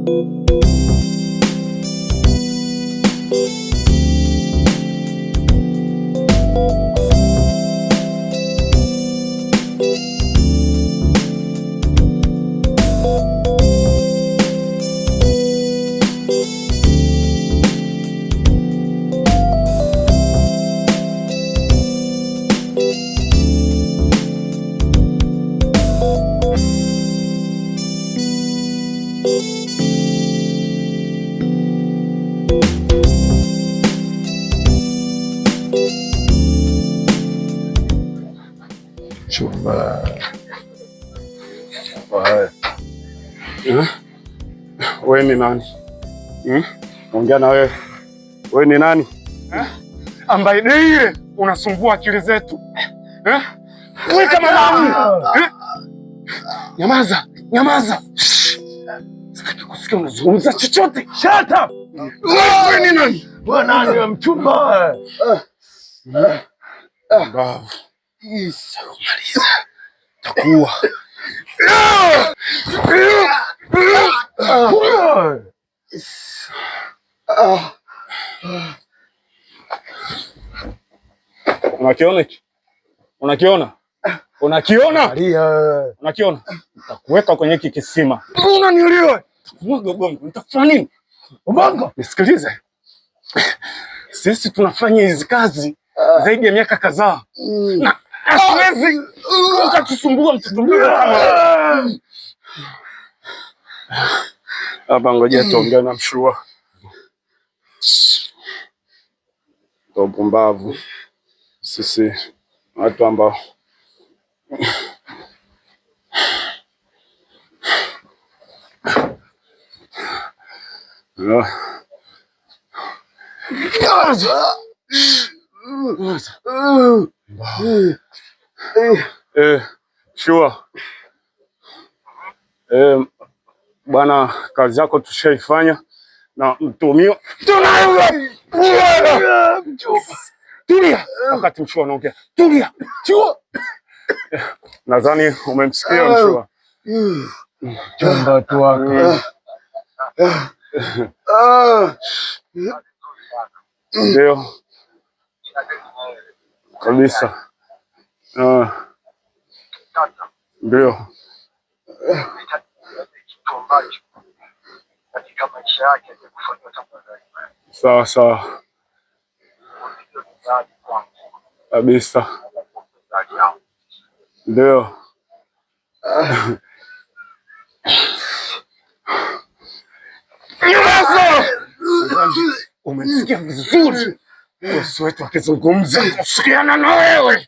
Chumba. Wewe ni nani? Ongea na wewe. Wewe ni nani? Ambaye ndiye unasumbua akili zetu. Wewe kama nani? Nyamaza, nyamaza. Sitaki kusikia unazungumza chochote. Shut up. Wewe ni nani? Wewe nani wa mchumba? Mbavu. Kumaliza. Takuwa. Unakiona? Unakiona? Unakiona? Unakiona? Nitakuweka kwenye hiki kisima. Unanielewa? Nitakumwaga ubongo. Nitakufanya nini? Ubongo? Nisikilize. Sisi tunafanya hizi kazi zaidi ya miaka kadhaa. Na hasiwezi ukatusumbua mtoto mdogo kama hapa. Ngoja tuongee na Mshua. Upumbavu. Sisi watu ambao Shua. Bwana, kazi yako tushaifanya na mtumio. Tulia. Wakati Mshua anaongea. Tulia. Shua. Nadhani umemsikia Mshua. Chumba tu wake. Ndio. Kabisa. Ndio. Sawa sawa. Kabisa. Ndio. Umesikia vizuri? Bosi wetu akizungumza kusikiana na wewe.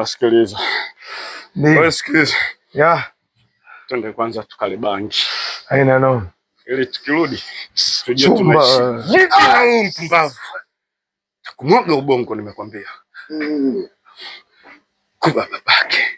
Sikiliza. Sikiliza. Twende kwanza tukale bangi. Haina no. Ili tukirudi tuje tumeishi. Vipi na wewe mpumbavu? Takumwaga ubongo nimekwambia. Kwa babake.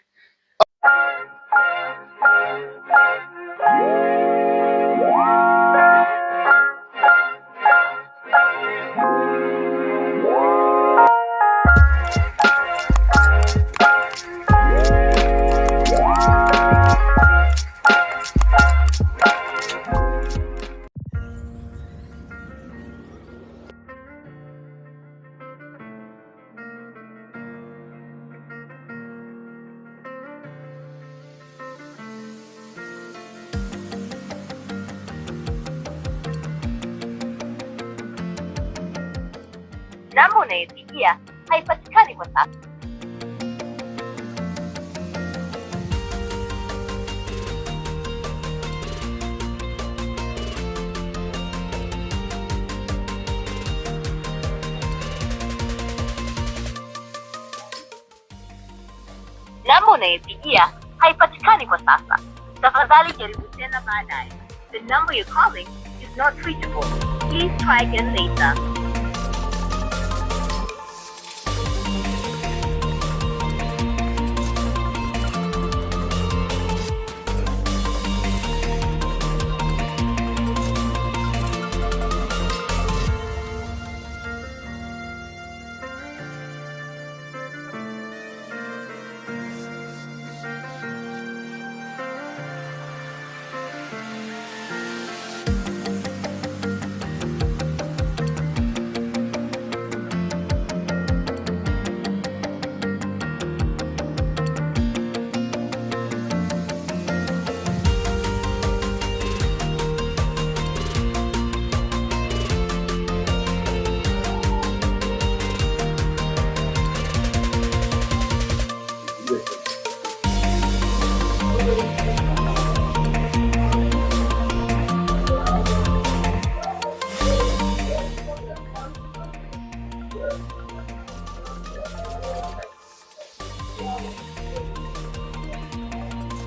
Namba unayepigia haipatikani kwa sasa. Namba unayepigia haipatikani kwa sasa. Tafadhali jaribu tena baadaye. The number you're calling is not reachable. Please try again later.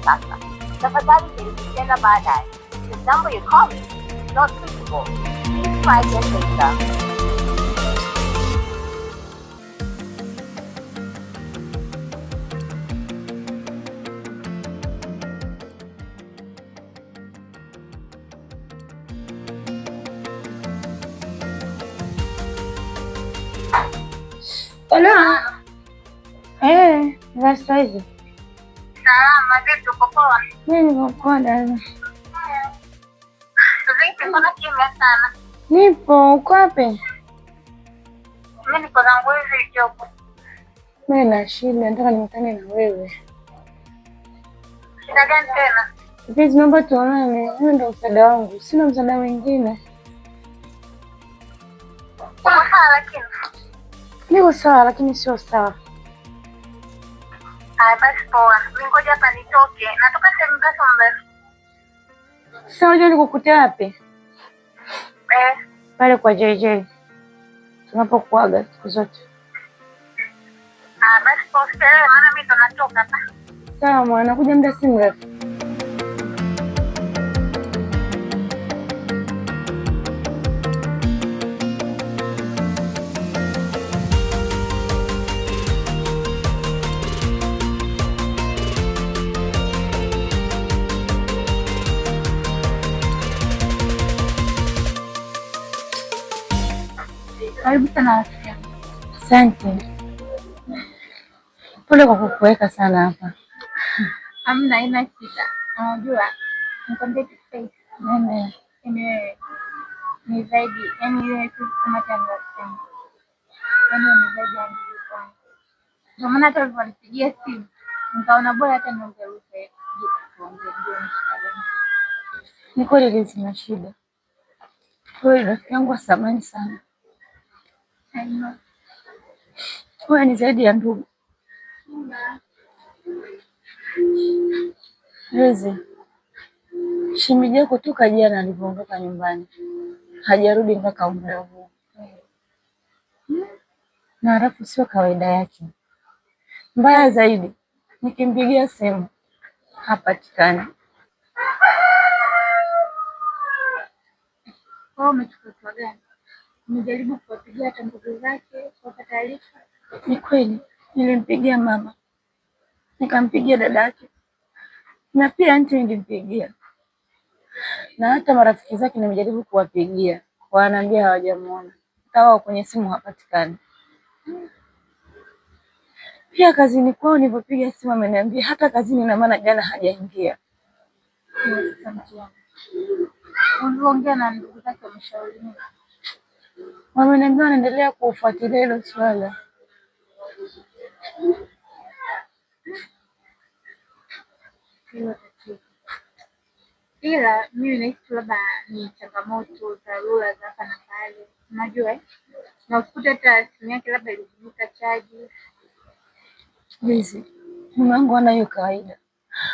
Sasa, tafadhali jaribu tena baadaye. The number you're calling is not reachable. Please try again later. Hola. Za saizi. Salama, vipi uko poa? Mimi niko poa dada. Vipi, mbona kimya sana? Nipo, uko wapi? Mimi niko zangu hivi job. Mimi na shida, nataka nikutane na wewe. Shida gani tena? Please, naomba tuonane. Wewe ndio msaada wangu. Sina msaada mwingine. Uko sawa lakini? Niko sawa lakini sio sawa. Basi poa. Mimi ngoja hapa nitoke. Natoka sehemu gani mbele? Sasa unajua nikukuta wapi? Pale kwa JJ. Tunapokuaga siku zote. Basi poa, maana mimi ndo natoka hapa. Sawa mwana, nakuja muda si mrefu. Karibu sana. Asante. Pole kwa kukuweka sana hapa. Hamna, haina shida. Unajua, nikwambie kitu. Ni zaidi, yani wewe tu kama tangu sana. Yani ni zaidi ya nilikuwa. Ndio maana hata uliponipigia simu, nikaona bora hata niongeruke. Ni kweli sina shida. Wewe rafiki yangu wa thamani sana. Wewe ni zaidi ya ndugu. Rezi, shemeji yako toka jana alipoondoka nyumbani hajarudi mpaka muda huu, na halafu sio kawaida yake. Mbaya zaidi, nikimpigia simu hapatikani. Umechukua gani? Nimejaribu kuwapigia hata ndugu zake kwa taarifa. Ni kweli nilimpigia mama, nikampigia dadake, na pia aunti nilimpigia, na hata marafiki zake nimejaribu kuwapigia, wanaambia hawajamuona, hata kwenye simu hapatikani. Pia kazini kwao nilipopiga simu ameniambia hata kazini na maana jana hajaingia. Uliongea na ndugu zake wameshauri nini? Wameniambia wanaendelea kufuatilia hilo swala. Ila mimi nahisi labda ni changamoto dharura za hapa na pale, unajua na ukikuta hata simu yake labda ilivuta chaji. Hizi mume wangu ana hiyo kawaida,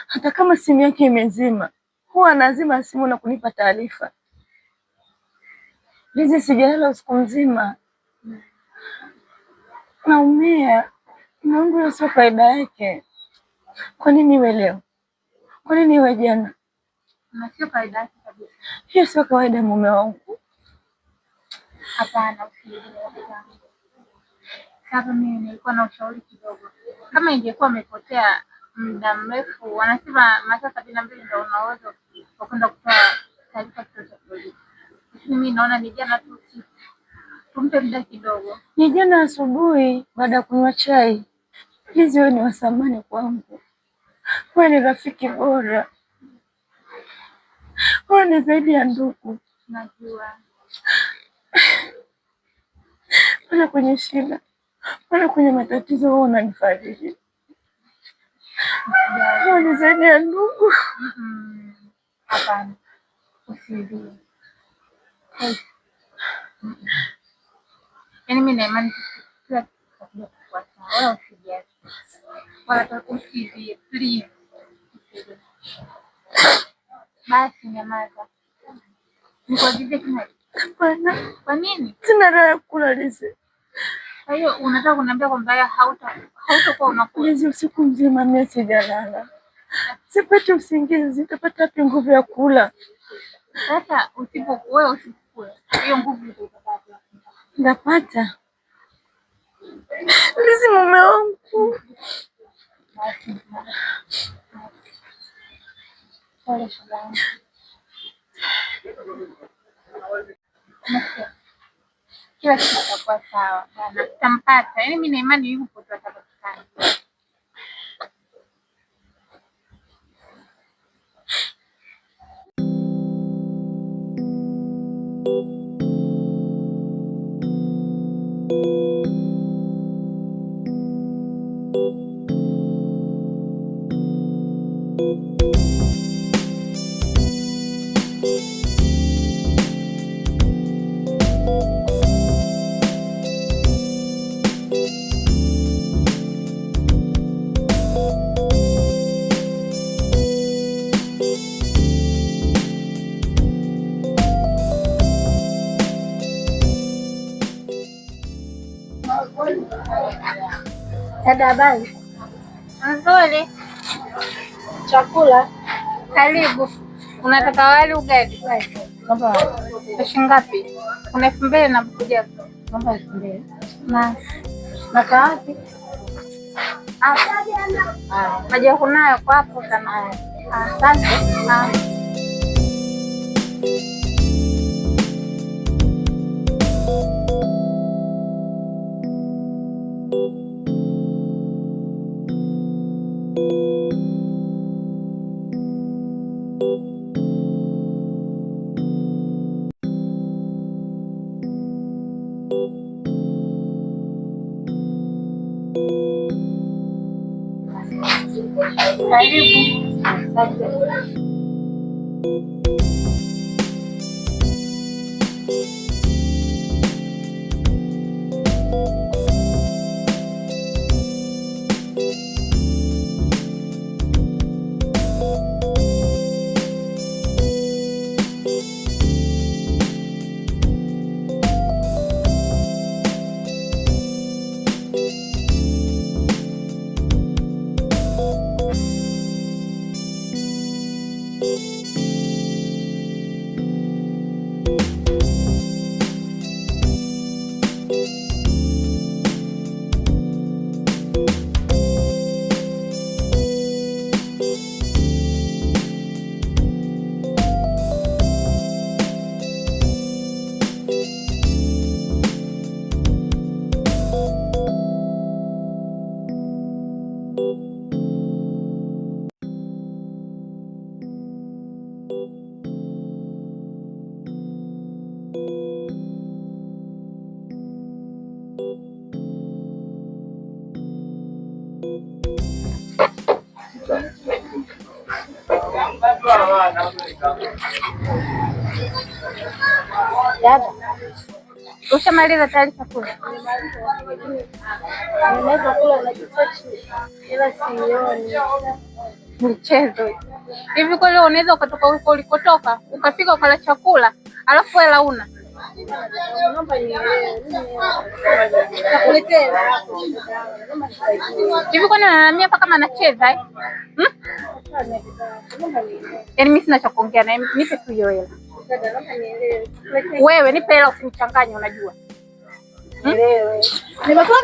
hata kama simu yake imezima huwa anazima simu na kunipa taarifa. Hizi sijalala usiku mzima, naumia. Mume wangu hiyo sio kawaida yake. Kwa nini iwe leo? Kwa nini iwe jana? Na sio kawaida yake kabisa. Hiyo sio kawaida ya mume wangu. Hapana, sasa mimi nilikuwa na ushauri kidogo. Kama ingekuwa amepotea muda mrefu, wanasema masaa 72 ndio una uwezo wa kwenda kutoa taarifa kwa polisi. Mimi naona ni jana tu, tumpe muda kidogo. Ni jana asubuhi baada ya kunywa chai. Please, wewe ni wa thamani kwangu. Wewe ni rafiki bora. Wewe ni zaidi ya ndugu. Najua. Pale kwenye shida, pale kwenye matatizo wewe unanifariji. Wewe ni zaidi ya ndugu. Hapana. Usilie. Yaani mimi na imani kila kitu kwa sawa. Wala usijali. Wala usilie, please. Basi nyamaza. Nikuagize kinywaji? Hapana. Kwa nini? Sina raha ya kula Lize. Kwa hiyo unataka kuniambia kwamba hautakuwa unakula? Hizi usiku mzima mimi sijalala. Sipati usingizi, nitapata wapi nguvu ya kula? Sasa wewe usipokula, hiyo nguvu utapata. Ndapata. Lizi mume wangu. Pole sana. Kila kitu kitakuwa sawa bana, tutampata. Yaani mimi na imani yupo tu atapatikana. Dada, habari? Nzuri. Chakula? Karibu. Unataka wali ugali? Naomba. Shilingi ngapi? Kuna 2,000 na kuja. Naomba 2,000. Na kawapi? Hapa. Maji kunayo kwa hapo sana. Asante. Karibu. Asante. Dada, ushamaliza tayari chakula? Nimeweza kula na kisachi ila sioni. Mchezo hivi kweli unaweza ukatoka huko ulikotoka ukafika ukala chakula alafu hela una? Naomba Hivi kwani ananiambia hapa kama anacheza eh? Yaani mimi sina cha kuongea naye, nipe tu hiyo hela. Wewe nipe hela usinichanganye unajua. Nielewe. Nimekuwa